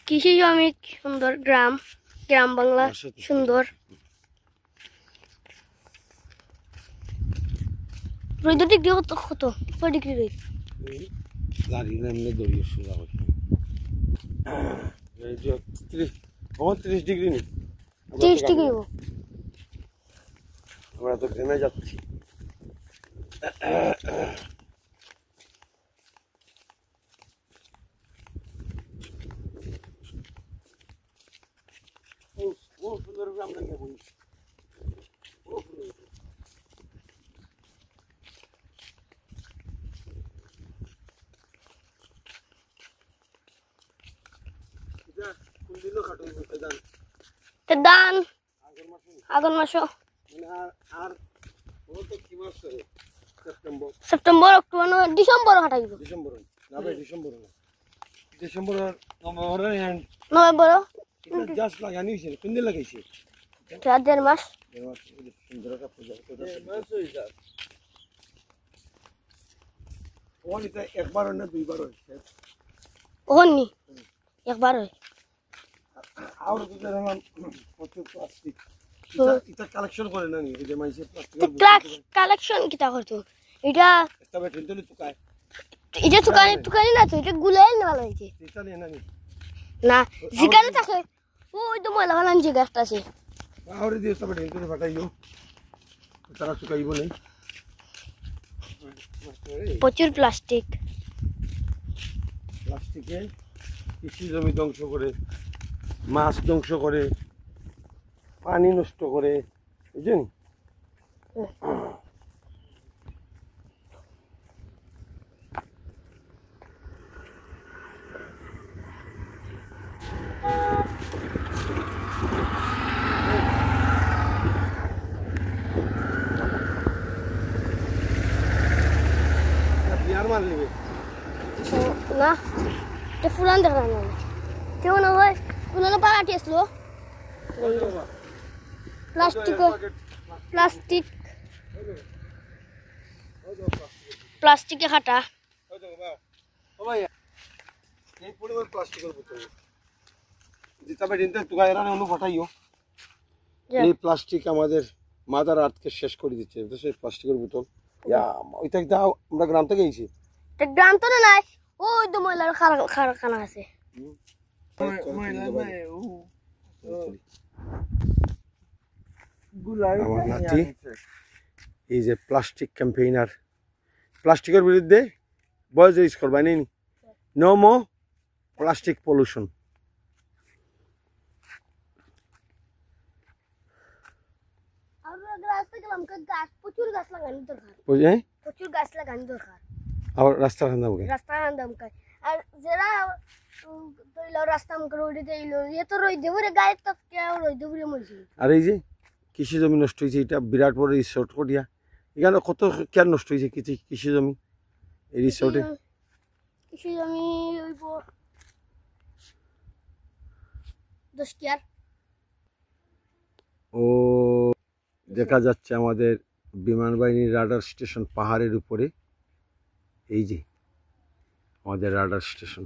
কৃষি জমি সুন্দর, গ্রাম গ্রাম বাংলা সুন্দর। রোদ ডিগ্রি কত কত ডিগ্রি রোদ? জানি না, এমনি দড়িয়ে সোজা হচ্ছে 30 ডিগ্রি নেই, 30 ডিগ্রি। আমরা তো ঘেমে যাচ্ছি। দান আগুন মাস, সেপ্টেম্বর অক্টোবর ডিসেম্বর হাঁটাইব। নভেম্বর লাগানি হয়েছে, কোন দিন লাগাইছে? 1.5 মাস। একবার না দুইবার হয়েছে, ওহনি একবার হয়। আর প্রচুর প্লাস্টিক এটা কালেকশন করে না, এই যে মাইসে কালেকশন কিটা করতো এটা? তবে টেন্টলি তুকায় এটা তুকানি না তো, এটা গুলাই না ভালো হইছে। এটা নিয়ে না না জিগানে থাকে, ওই তো ময়লা ভালান যে গাছটা আছে। আরে দিয়ে তবে টেন্টলি ফাটাইও, তারা তুকাইব নাই। প্রচুর প্লাস্টিক, প্লাস্টিকে কৃষি জমি ধ্বংস করে, মাছ ধ্বংস করে, পানি নষ্ট করে, বুঝছেন? বিয়ার মাল নেবে না এটা ফুলান দেখা না কেমন হয়, ফুলানো পাড়াটি আসলো। প্লাস্টিক প্লাস্টিক প্লাস্টিকে খাটা। এই পরিমাণ প্লাস্টিকের বোতল যেটা বেরিয়ে তুকায় এরা অনু ফাটাইও। এই প্লাস্টিক আমাদের মাদার আর্থকে শেষ করে দিচ্ছে। সেই প্লাস্টিকের বোতল ওইটা আমরা গ্রাম থেকে গেছি, গ্রাম তো নাই, ওই তো ময়লার কারখানা আছে। আমার নাতি এই যে প্লাস্টিক ক্যাম্পেইনার, প্লাস্টিকের বিরুদ্ধে বয়স রেজ করবা নেই, নো মো প্লাস্টিক পলিউশন। প্রচুর গাছ লাগানো দরকার, প্রচুর গাছ লাগানো দরকার। আবার রাস্তা খান্দাম রাস্তা খান্দাম আর যারা রাস্তা রোডে দিলো এ তো রই দেবরে গায়ে তো কেউ রই দেবরে মরছে। আর এই যে কৃষি জমি নষ্ট হয়েছে, এটা বিরাট বড় রিসোর্ট করিয়া, এখানে কত কেয়ার নষ্ট হয়েছে কৃষি জমি এই রিসোর্টে। কৃষি জমি হইব 10 কেয়ার। ও দেখা যাচ্ছে আমাদের বিমান বাহিনীর রাডার স্টেশন পাহাড়ের উপরে, এই যে আমাদের রাডার স্টেশন।